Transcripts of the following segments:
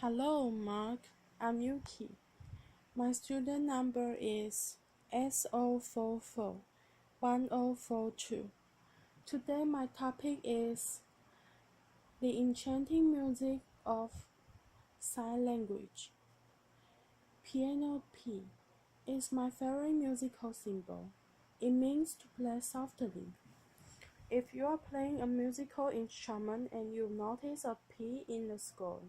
Hello, Mark. I'm Yuki. My student number is S0441042. Today my topic is the enchanting music of sign language. Piano P is my favorite musical symbol. It means to play softly. If you are playing a musical instrument and you notice a P in the score,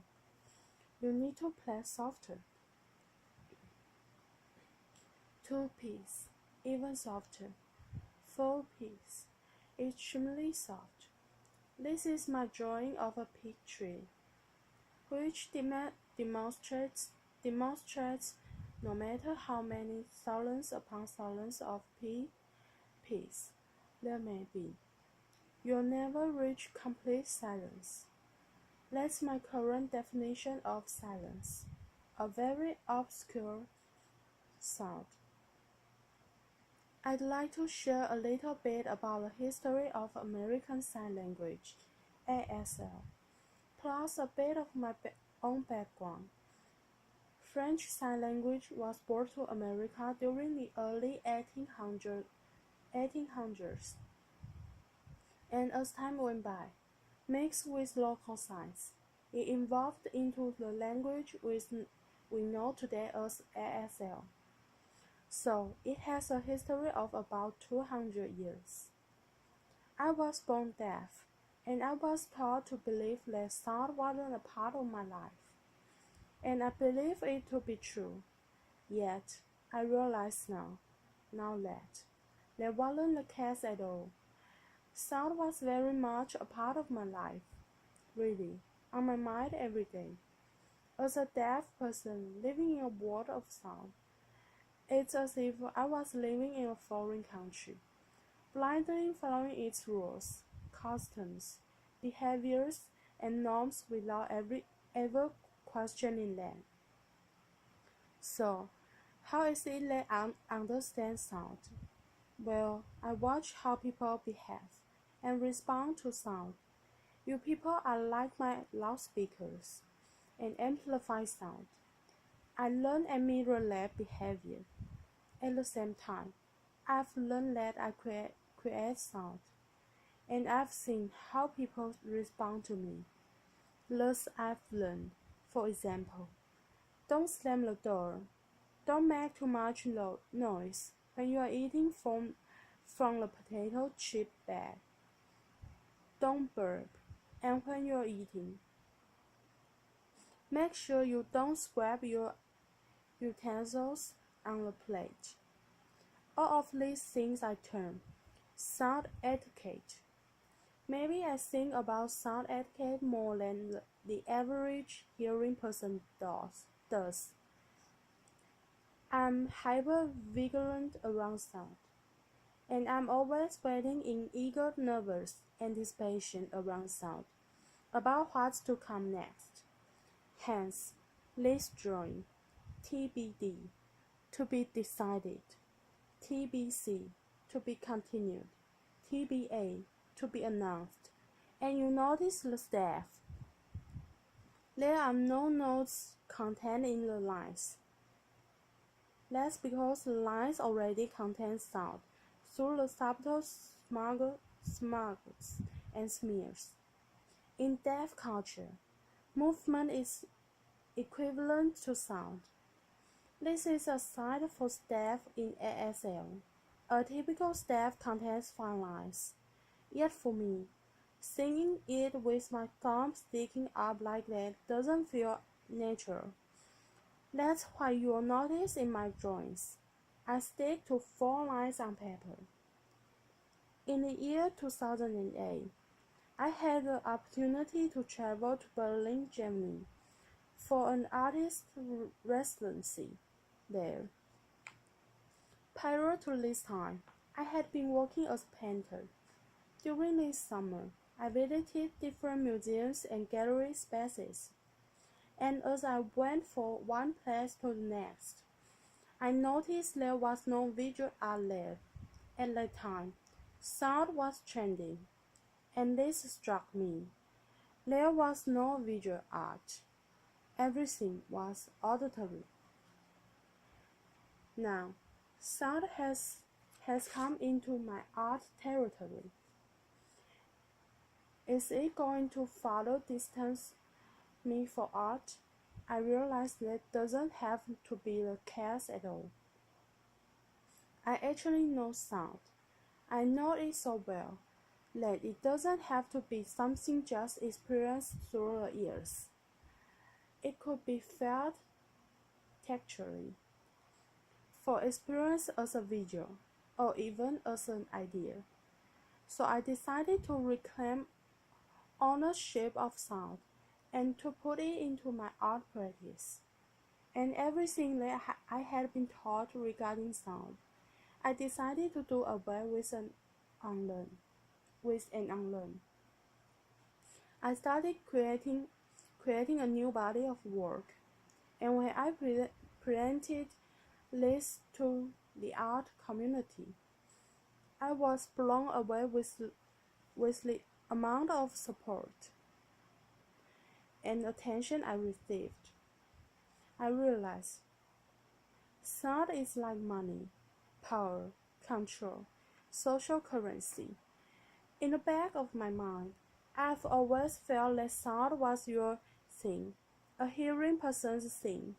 you need to play softer. 2 Ps, even softer. 4 Ps, extremely soft. This is my drawing of a peach tree, which demonstrates no matter how many thousands upon thousands of Ps there may be, you'll never reach complete silence. That's my current definition of silence, a very obscure sound. I'd like to share a little bit about the history of American Sign Language, ASL, plus a bit of my own background. French Sign Language was brought to America during the early 1800s, and as time went by, mixed with local signs, it evolved into the language we know today as ASL. So, it has a history of about 200 years. I was born deaf, and I was taught to believe that sound wasn't a part of my life. And I believe it to be true. Yet, I realize now that wasn't the case at all. Sound was very much a part of my life, really, on my mind every day. As a deaf person living in a world of sound, it's as if I was living in a foreign country, blindly following its rules, customs, behaviors, and norms without ever questioning them. So, how is it that I understand sound? Well, I watch how people behave and respond to sound. You people are like my loudspeakers and amplify sound. I learn and mirror that behavior. At the same time, I've learned that I create sound, and I've seen how people respond to me. Thus, I've learned, for example, don't slam the door, don't make too much noise when you are eating from the potato chip bag, don't burp, and when you are eating, make sure you don't scrape your utensils on the plate. All of these things I term sound etiquette. Maybe I think about sound etiquette more than the average hearing person does. I'm hyper-vigilant around sound, and I'm always waiting in eager, nervous anticipation around sound, about what's to come next. Hence, this drawing, TBD, to be decided, TBC, to be continued, TBA, to be announced, and you notice the staff. There are no notes contained in the lines. That's because the lines already contain sound through the subtle smugs and smears. In deaf culture, movement is equivalent to sound. This is a side for staff in ASL. A typical staff contains 5 lines. Yet for me, singing it with my thumb sticking up like that doesn't feel natural. That's why you'll notice in my drawings, I stick to 4 lines on paper. In the year 2008, I had the opportunity to travel to Berlin, Germany, for an artist residency there. Prior to this time, I had been working as a painter. During this summer, I visited different museums and gallery spaces, and as I went from one place to the next, I noticed there was no visual art there. At that time, sound was trending, and this struck me. There was no visual art. Everything was auditory. Now, sound has come into my art territory. Is it going to follow distance me for art? I realize that doesn't have to be the case at all. I actually know sound. I know it so well that it doesn't have to be something just experienced through the ears. It could be felt texturally, for experience as a visual, or even as an idea. So I decided to reclaim ownership of sound and to put it into my art practice. And everything that I had been taught regarding sound, I decided to do away with and unlearn. I started creating a new body of work, and when I presented this to the art community, I was blown away with the amount of support and attention I received. I realized sound is like money, power, control, social currency. In the back of my mind, I've always felt that sound was your thing, a hearing person's thing,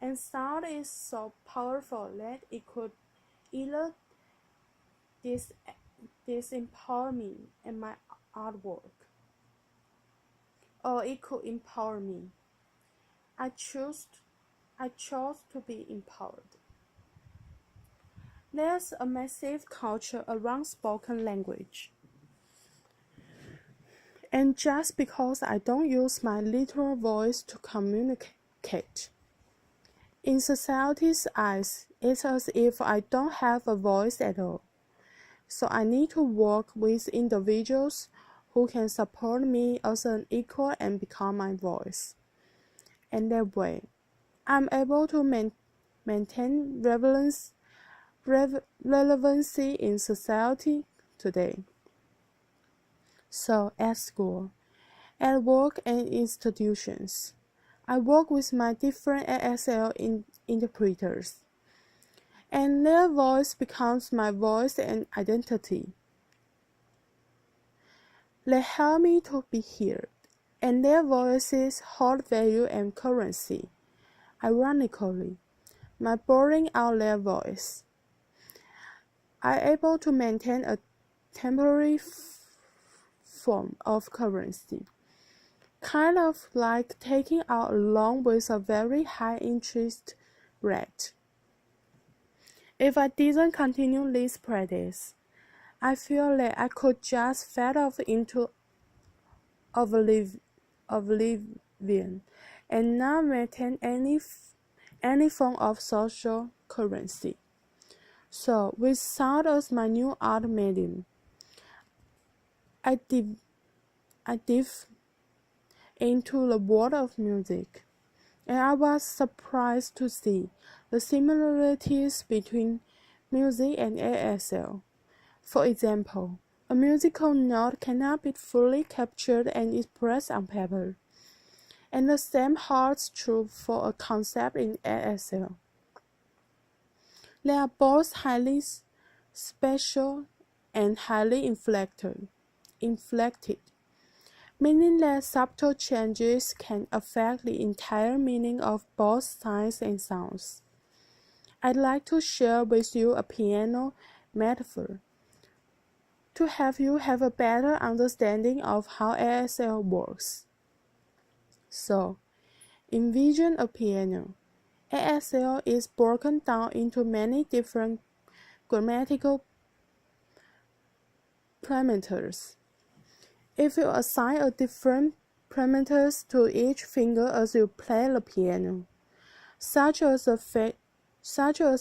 and sound is so powerful that it could either disempower me and my artwork, or it could empower me. I chose to be empowered. There's a massive culture around spoken language. And just because I don't use my literal voice to communicate, in society's eyes, it's as if I don't have a voice at all. So I need to work with individuals who can support me as an equal and become my voice. And that way, I'm able to maintain relevancy in society today. So at school, at work and institutions, I work with my different ASL interpreters, and their voice becomes my voice and identity. They help me to be heard, and their voices hold value and currency. Ironically, by boring out their voice, I'm able to maintain a temporary form of currency, kind of like taking out a loan with a very high interest rate. If I didn't continue this practice, I feel that I could just fade off into oblivion and not maintain any form of social currency. So, with sound as my new art medium, I dive into the world of music, and I was surprised to see the similarities between music and ASL. For example, a musical note cannot be fully captured and expressed on paper, and the same holds true for a concept in ASL. They are both highly spatial and highly inflected, meaning that subtle changes can affect the entire meaning of both signs and sounds. I'd like to share with you a piano metaphor to help you have a better understanding of how ASL works. So, envision a piano. ASL is broken down into many different grammatical parameters. If you assign a different parameters to each finger as you play the piano, such as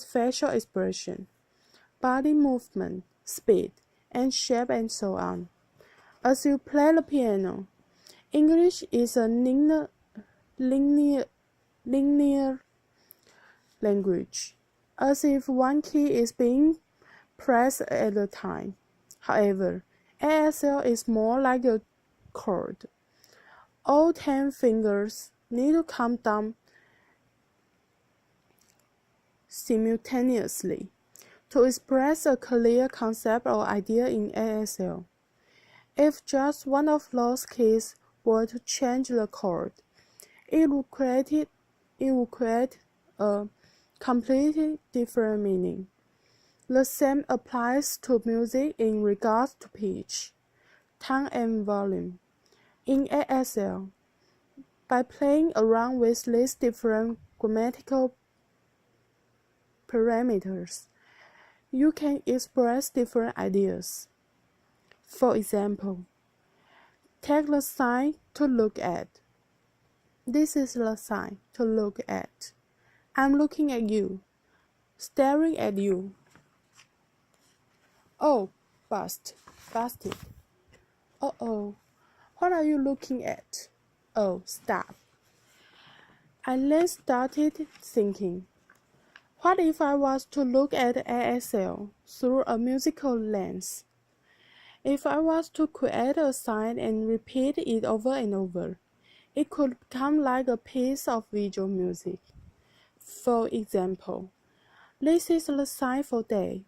facial expression, body movement, speed, and shape, and so on. As you play the piano, English is a linear language, as if one key is being pressed at a time. However, ASL is more like a chord. All 10 fingers need to come down simultaneously to express a clear concept or idea in ASL. If just one of those keys were to change the chord, it would create a completely different meaning. The same applies to music in regards to pitch, tone, and volume. In ASL, by playing around with these different grammatical parameters, you can express different ideas. For example, take the sign to look at. This is the sign to look at. I'm looking at you, staring at you. Oh, busted. Uh-oh, what are you looking at? Oh, stop. I then started thinking, what if I was to look at ASL through a musical lens? If I was to create a sign and repeat it over and over, it could become like a piece of visual music. For example, this is the sign for day,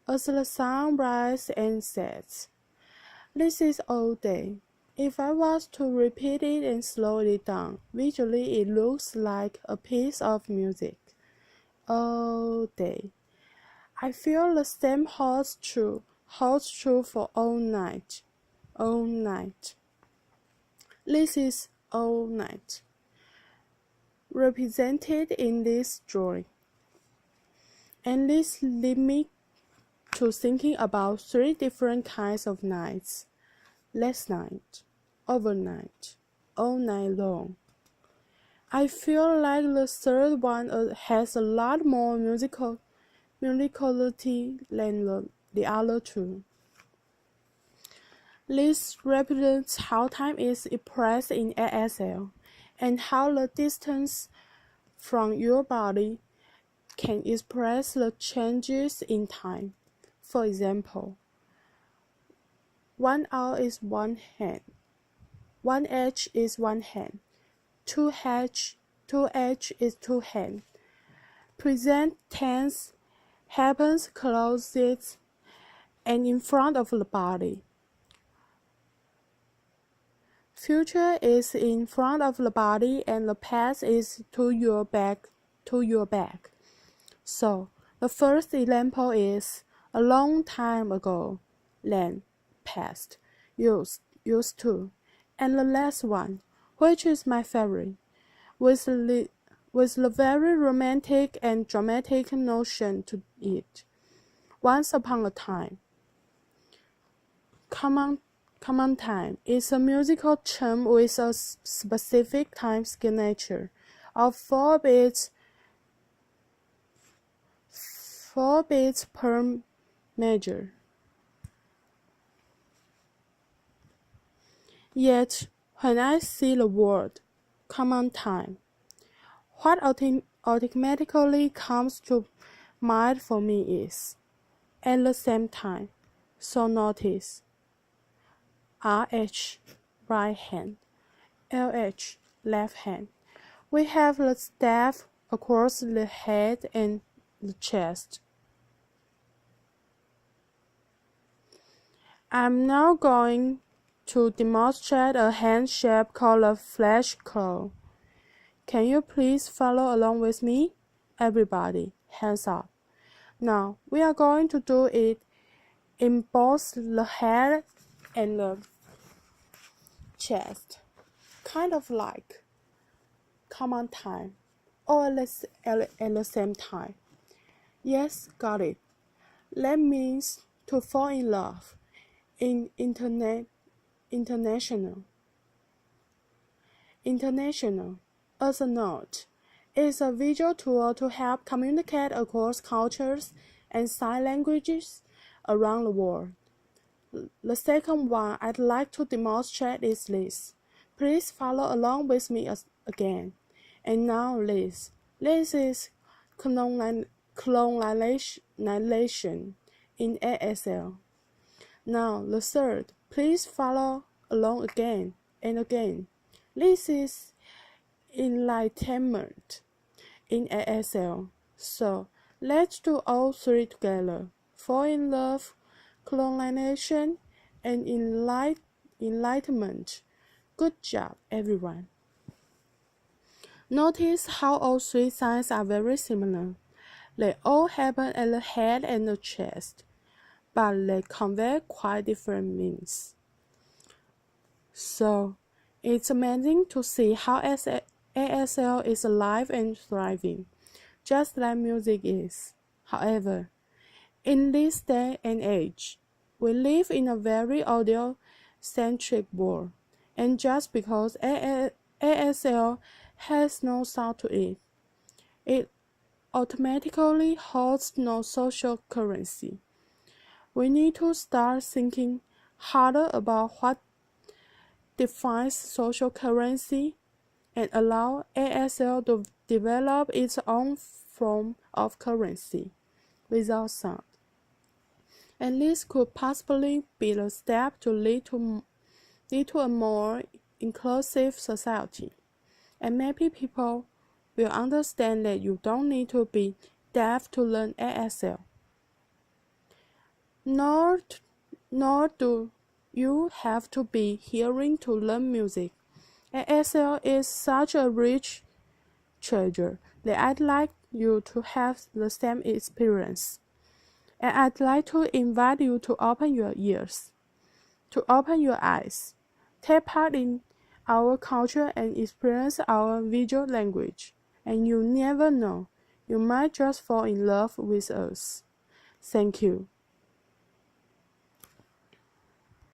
as the sun rises and sets. This is all day. If I was to repeat it and slow it down, visually it looks like a piece of music. All day. I feel the same holds true for all night. All night. This is all night, represented in this drawing. And this leads me to thinking about 3 different kinds of nights: last night, overnight, all night long. I feel like the third one has a lot more musicality than the other 2. This represents how time is expressed in ASL and how the distance from your body can express the changes in time. For example, 1 hour is 1 hand, 1 edge is 1 hand, 2 edge is 2 hands. Present tense happens closest and in front of the body. Future is in front of the body and the past is to your back. So, the first example is a long time ago, then past, used to, and the last one, which is my favorite, with the very romantic and dramatic notion to it. Once upon a time. Common time is a musical term with a specific time signature of 4 beats per measure. Yet, when I see the word common time, what automatically comes to mind for me is, at the same time, so notice, RH, right hand, LH, left hand. We have the staff across the head and the chest. I'm now going to demonstrate a hand shape called a flash claw. Can you please follow along with me? Everybody, hands up. Now, we are going to do it in both the head and the chest, kind of like common time, or at the same time. Yes, got it. That means to fall in love in international. International, as a note, is a visual tool to help communicate across cultures and sign languages around the world. The second one I'd like to demonstrate is this. Please follow along with me again. And now this. This is colonization in ASL. Now the third. Please follow along again and again. This is enlightenment in ASL. So let's do all three together. Fall in love, colonization, and enlightenment. Good job, everyone. Notice how all three signs are very similar. They all happen at the head and the chest, but they convey quite different meanings. So, it's amazing to see how ASL is alive and thriving, just like music is. However, in this day and age, we live in a very audio-centric world, and just because ASL has no sound to it, it automatically holds no social currency. We need to start thinking harder about what defines social currency and allow ASL to develop its own form of currency without sound. And this could possibly be the step to lead to a more inclusive society. And maybe people will understand that you don't need to be deaf to learn ASL. Nor do you have to be hearing to learn music. ASL is such a rich treasure that I'd like you to have the same experience. And I'd like to invite you to open your ears, to open your eyes, take part in our culture and experience our visual language. And you never know, you might just fall in love with us. Thank you.